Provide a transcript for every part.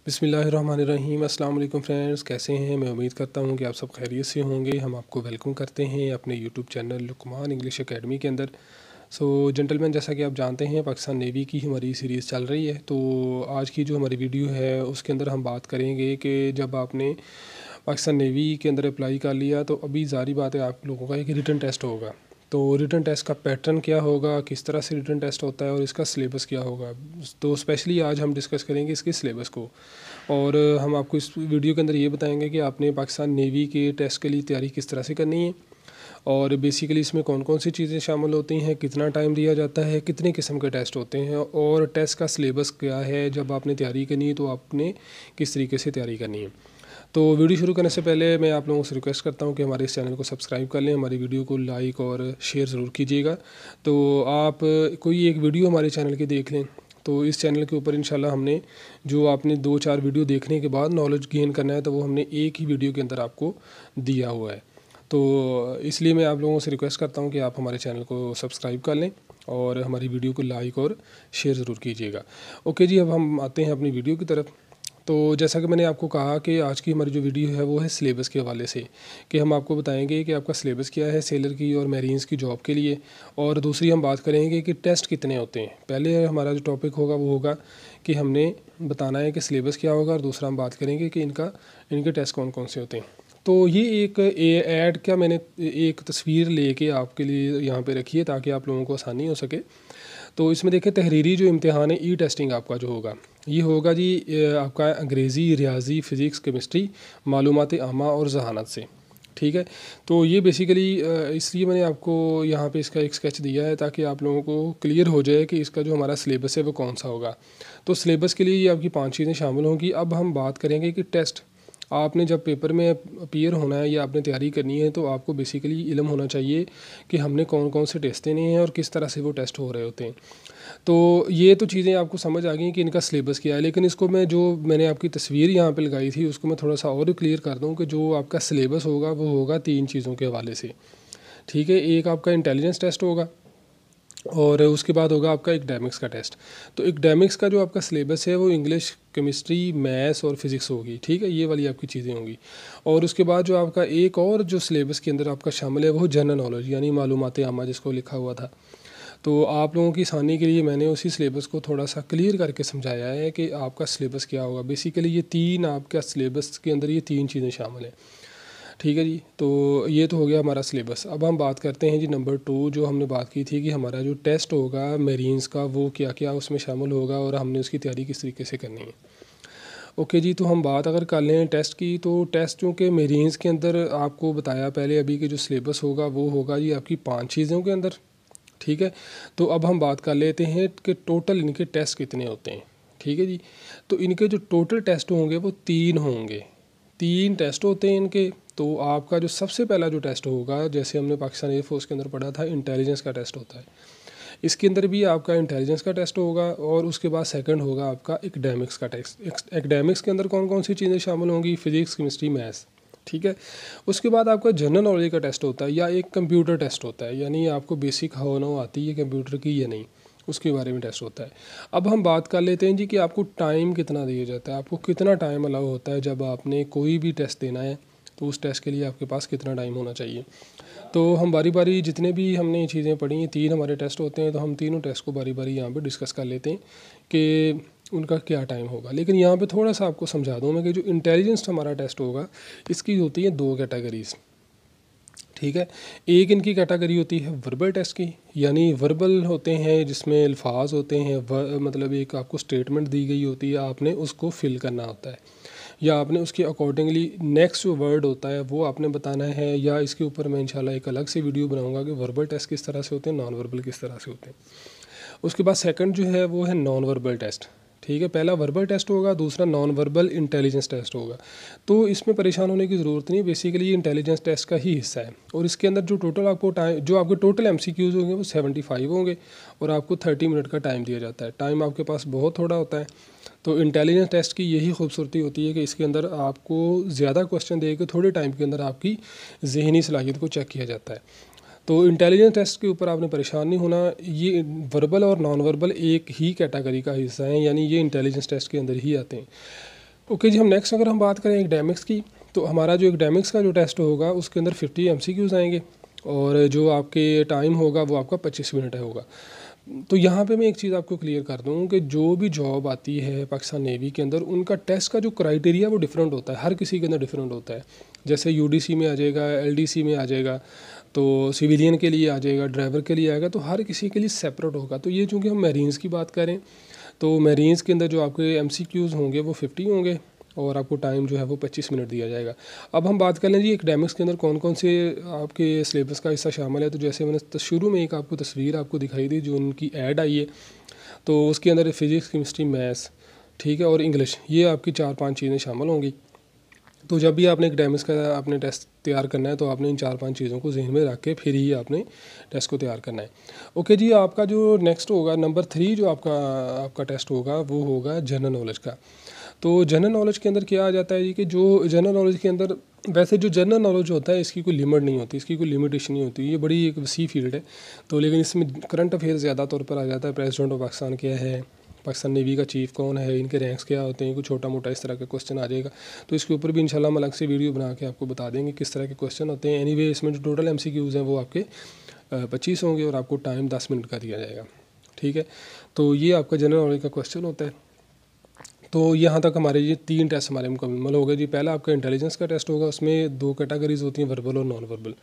बिस्मिल्लाहिर्रहमानिर्रहीम। अस्सलाम वालेकुम फ्रेंड्स, कैसे हैं? मैं उम्मीद करता हूं कि आप सब खैरियत से होंगे। हम आपको वेलकम करते हैं अपने YouTube channel Luqman English academy के अंदर। जेंटलमैन, जैसा कि आप जानते हैं पाकिस्तान नेवी की हमारी सीरीज़ चल रही है। तो आज की जो हमारी वीडियो है उसके अंदर हम बात करेंगे कि जब आपने पाकिस्तान नेवी के अंदर अप्लाई कर लिया तो अभी ज़ाहिर बात है आप लोगों का एक रिटन टेस्ट होगा। तो रिटन टेस्ट का पैटर्न क्या होगा, किस तरह से रिटन टेस्ट होता है और इसका सिलेबस क्या होगा। तो स्पेशली आज हम डिस्कस करेंगे इसके सिलेबस को। और हम आपको इस वीडियो के अंदर ये बताएंगे कि आपने पाकिस्तान नेवी के टेस्ट के लिए तैयारी किस तरह से करनी है और बेसिकली इसमें कौन कौन सी चीज़ें शामिल होती हैं, कितना टाइम दिया जाता है, कितने किस्म के टेस्ट होते हैं और टेस्ट का सिलेबस क्या है। जब आपने तैयारी करनी है तो आपने किस तरीके से तैयारी करनी है। तो वीडियो शुरू करने से पहले मैं आप लोगों से रिक्वेस्ट करता हूं कि हमारे इस चैनल को सब्सक्राइब कर लें, हमारी वीडियो को लाइक और शेयर ज़रूर कीजिएगा। तो आप कोई एक वीडियो हमारे चैनल की देख लें, तो इस चैनल के ऊपर इंशाल्लाह हमने जो आपने 2-4 वीडियो देखने के बाद नॉलेज गेन करना है तो वो हमने एक ही वीडियो के अंदर आपको दिया हुआ है। तो इसलिए मैं आप लोगों से रिक्वेस्ट करता हूँ कि आप हमारे चैनल को सब्सक्राइब कर लें और हमारी वीडियो को लाइक और शेयर ज़रूर कीजिएगा। ओके जी, अब हम आते हैं अपनी वीडियो की तरफ। तो जैसा कि मैंने आपको कहा कि आज की हमारी जो वीडियो है वो है सिलेबस के हवाले से, कि हम आपको बताएंगे कि आपका सिलेबस क्या है सेलर की और मैरीन्स की जॉब के लिए। और दूसरी हम बात करेंगे कि टेस्ट कितने होते हैं। पहले हमारा जो टॉपिक होगा वो होगा कि हमने बताना है कि सिलेबस क्या होगा, और दूसरा हम बात करेंगे कि इनके टेस्ट कौन कौन से होते हैं। तो ये एक ऐड का मैंने एक तस्वीर लेके आपके लिए यहाँ पे रखी है ताकि आप लोगों को आसानी हो सके। तो इसमें देखें, तहरीरी जो इम्तिहान है ई टेस्टिंग आपका जो होगा ये होगा जी आपका अंग्रेज़ी, रियाजी, फ़िज़िक्स, केमिस्ट्री, मालूमात आमा और जहानत से। ठीक है, तो ये बेसिकली इसलिए मैंने आपको यहाँ पे इसका एक स्केच दिया है ताकि आप लोगों को क्लियर हो जाए कि इसका जो हमारा सिलेबस है वो कौन सा होगा। तो सिलेबस के लिए ये आपकी 5 चीज़ें शामिल होंगी। अब हम बात करेंगे कि टेस्ट आपने जब पेपर में अपीयर होना है या आपने तैयारी करनी है तो आपको बेसिकली इल्म होना चाहिए कि हमने कौन कौन से टेस्ट देने हैं और किस तरह से वो टेस्ट हो रहे होते हैं। तो ये तो चीज़ें आपको समझ आ गई कि इनका सिलेबस क्या है, लेकिन इसको मैंने आपकी तस्वीर यहाँ पे लगाई थी उसको मैं थोड़ा सा और क्लियर कर दूँ कि जो आपका सिलेबस होगा वो होगा 3 चीज़ों के हवाले से। ठीक है, एक आपका इंटेलिजेंस टेस्ट होगा और उसके बाद होगा आपका एकेडमिक्स का टेस्ट। तो एकेडमिक्स का जो आपका सिलेबस है वो इंग्लिश, केमिस्ट्री, मैथ्स और फिज़िक्स होगी। ठीक है, ये वाली आपकी चीज़ें होंगी। और उसके बाद जो आपका एक और जो सिलेबस के अंदर आपका शामिल है वो जनरल नॉलेज यानी मालूमात आमा जिसको लिखा हुआ था। तो आप लोगों की आसानी के लिए मैंने उसी सिलेबस को थोड़ा सा क्लियर करके समझाया है कि आपका सिलेबस क्या होगा। बेसिकली ये 3 आपका सिलेबस के अंदर ये 3 चीज़ें शामिल हैं। ठीक है जी, तो ये तो हो गया हमारा सिलेबस। अब हम बात करते हैं जी नंबर 2, जो हमने बात की थी कि हमारा जो टेस्ट होगा मेरीन्स का वो क्या क्या उसमें शामिल होगा और हमने उसकी तैयारी किस तरीके से करनी है। ओके जी, तो हम बात अगर कर लें टेस्ट की, तो टेस्ट चूँकि मेरीन्स के अंदर आपको बताया पहले अभी कि जो सिलेबस होगा वो होगा जी आपकी 5 चीज़ों के अंदर। ठीक है, तो अब हम बात कर लेते हैं कि टोटल इनके टेस्ट कितने होते हैं। ठीक है जी, तो इनके जो टोटल टेस्ट होंगे वो 3 होंगे। 3 टेस्ट होते हैं इनके। तो आपका जो सबसे पहला जो टेस्ट होगा, जैसे हमने पाकिस्तान एयरफोर्स के अंदर पढ़ा था, इंटेलिजेंस का टेस्ट होता है। इसके अंदर भी आपका इंटेलिजेंस का टेस्ट होगा और उसके बाद सेकंड होगा आपका एकेडमिक्स का टेस्ट। एकेडमिक्स के अंदर कौन कौन सी चीज़ें शामिल होंगी? Physics, chemistry, maths. ठीक है, उसके बाद आपका जनरल नॉलेज का टेस्ट होता है या एक कंप्यूटर टेस्ट होता है, यानी आपको बेसिक होना आती है कंप्यूटर की या नहीं, उसके बारे में टेस्ट होता है। अब हम बात कर लेते हैं जी कि आपको टाइम कितना दिया जाता है, आपको कितना टाइम अलाउ होता है जब आपने कोई भी टेस्ट देना है, तो उस टेस्ट के लिए आपके पास कितना टाइम होना चाहिए। तो हम बारी बारी जितने भी हमने ये चीज़ें पढ़ी हैं, 3 हमारे टेस्ट होते हैं, तो हम तीनों टेस्ट को बारी बारी यहाँ पे डिस्कस कर लेते हैं कि उनका क्या टाइम होगा। लेकिन यहाँ पे थोड़ा सा आपको समझा दूँ मैं कि जो इंटेलिजेंस हमारा टेस्ट होगा इसकी होती है 2 कैटेगरीज़। ठीक है, एक इनकी कैटेगरी होती है वर्बल टेस्ट की, यानी वर्बल होते हैं जिसमें अल्फाज होते हैं, मतलब एक आपको स्टेटमेंट दी गई होती है, आपने उसको फिल करना होता है या आपने उसके अकॉर्डिंगली नेक्स्ट जो वर्ड होता है वो आपने बताना है। या इसके ऊपर मैं इंशाल्लाह एक अलग से वीडियो बनाऊंगा कि वर्बल टेस्ट किस तरह से होते हैं, नॉन वर्बल किस तरह से होते हैं। उसके बाद सेकंड जो है वो है नॉन वर्बल टेस्ट। ठीक है, पहला वर्बल टेस्ट होगा, दूसरा नॉन वर्बल इंटेलिजेंस टेस्ट होगा। तो इसमें परेशान होने की ज़रूरत नहीं, बेसिकली ये इंटेलिजेंस टेस्ट का ही हिस्सा है। और इसके अंदर जो टोटल आपको टाइम, जो आपके टोटल MCQs होंगे वो 75 होंगे और आपको 30 मिनट का टाइम दिया जाता है। टाइम आपके पास बहुत थोड़ा होता है। तो इंटेलिजेंस टेस्ट की यही खूबसूरती होती है कि इसके अंदर आपको ज़्यादा क्वेश्चन दे के थोड़े टाइम के अंदर आपकी ज़हनी सलाहियत को चेक किया जाता है। तो इंटेलिजेंस टेस्ट के ऊपर आपने परेशान नहीं होना, ये वर्बल और नॉन वर्बल एक ही कैटेगरी का हिस्सा है, यानी ये इंटेलिजेंस टेस्ट के अंदर ही आते हैं। ओके जी, हम नेक्स्ट अगर हम बात करें एकेडमिक्स की, तो हमारा जो एकेडमिक्स का जो टेस्ट होगा उसके अंदर 50 MCQs आएंगे और जो आपके टाइम होगा वो आपका 25 मिनट होगा। तो यहाँ पे मैं एक चीज़ आपको क्लियर कर दूँ कि जो भी जॉब आती है पाकिस्तान नेवी के अंदर, उनका टेस्ट का जो क्राइटेरिया वो डिफरेंट होता है, हर किसी के अंदर डिफरेंट होता है। जैसे UDC में आ जाएगा, LDC में आ जाएगा, तो सिविलियन के लिए आ जाएगा, ड्राइवर के लिए आएगा, तो हर किसी के लिए सेपरेट होगा। तो ये चूँकि हम मैरीन्स की बात करें, तो मैरीन्स के अंदर जो आपके MCQs होंगे वो 50 होंगे और आपको टाइम जो है वो 25 मिनट दिया जाएगा। अब हम बात कर लें जी एकेडमिक्स के अंदर कौन कौन से आपके सिलेबस का हिस्सा शामिल है। तो जैसे मैंने शुरू में एक आपको तस्वीर आपको दिखाई दी जो उनकी ऐड आई है, तो उसके अंदर फिज़िक्स, केमिस्ट्री, मैथ्स, ठीक है, और इंग्लिश, ये आपकी 4-5 चीज़ें शामिल होंगी। तो जब भी आपने एकेडमिक्स का आपने टेस्ट तैयार करना है तो आपने इन 4-5 चीज़ों को जहन में रख के फिर ही आपने टेस्ट को तैयार करना है। ओके जी, आपका जो नेक्स्ट होगा नंबर 3 जो आपका टेस्ट होगा वो होगा जनरल नॉलेज का। तो जनरल नॉलेज के अंदर क्या आ जाता है जी कि जो जनरल नॉलेज के अंदर, वैसे जो जनरल नॉलेज होता है इसकी कोई लिमिट नहीं होती, इसकी कोई लिमिटेशन नहीं होती, ये बड़ी एक वसी फील्ड है। तो लेकिन इसमें करंट अफेयर ज़्यादा तौर पर आ जाता है, प्रेसिडेंट ऑफ पाकिस्तान क्या है, पाकिस्तान नेवी का चीफ़ कौन है, इनके रैंक्स क्या होते हैं, कुछ छोटा मोटा इस तरह का क्वेश्चन आ जाएगा। तो इसके ऊपर भी इंशाल्लाह हम अलग से वीडियो बना के आपको बता देंगे किस तरह के क्वेश्चन होते हैं। एनीवे इसमें जो टोटल MCQs हैं वो आपके 25 होंगे और आपको टाइम 10 मिनट का दिया जाएगा, ठीक है। तो ये आपका जनरल नॉलेज का क्वेश्चन होता है। तो यहाँ तक हमारे ये 3 टेस्ट हमारे मुकम्मल हो गए जी। पहला आपका इंटेलिजेंस का टेस्ट होगा, उसमें 2 कैटेगरीज होती हैं, वर्बल और नॉन वर्बल,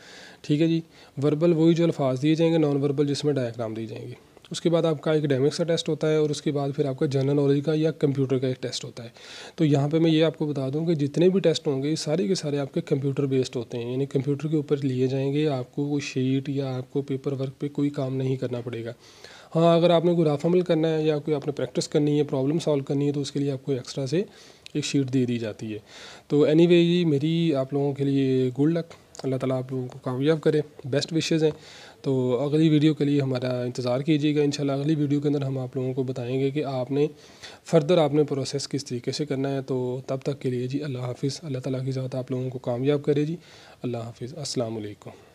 ठीक है जी। वर्बल वही जो अल्फाज दिए जाएंगे, नॉन वर्बल जिसमें डायग्राम दी जाएंगी। उसके बाद आपका एकेडमिक्स का टेस्ट होता है और उसके बाद फिर आपका जनरल नॉलेज का या कंप्यूटर का एक टेस्ट होता है। तो यहाँ पे मैं ये आपको बता दूँ कि जितने भी टेस्ट होंगे सारे के सारे आपके कंप्यूटर बेस्ड होते हैं, यानी कंप्यूटर के ऊपर लिए जाएंगे। आपको कोई शीट या आपको पेपर वर्क पे कोई काम नहीं करना पड़ेगा। हाँ, अगर आपने कोई रफ अमल करना है या कोई आपने प्रैक्टिस करनी है, प्रॉब्लम सॉल्व करनी है, तो उसके लिए आपको एक्स्ट्रा से एक शीट दे दी जाती है। तो एनीवे ये मेरी आप लोगों के लिए गुड लक, अल्लाह ताला आप लोगों को कामयाब करे, बेस्ट विशेज़ हैं। तो अगली वीडियो के लिए हमारा इंतज़ार कीजिएगा। इंशाल्लाह अगली वीडियो के अंदर हम आप लोगों को बताएंगे कि आपने फ़र्दर आपने प्रोसेस किस तरीके से करना है। तो तब तक के लिए जी अल्लाह हाफ़िज़, अल्लाह ताला की ज़ात आप लोगों को कामयाब करे जी। अल्लाह हाफ़िज़, अस्सलाम वालेकुम।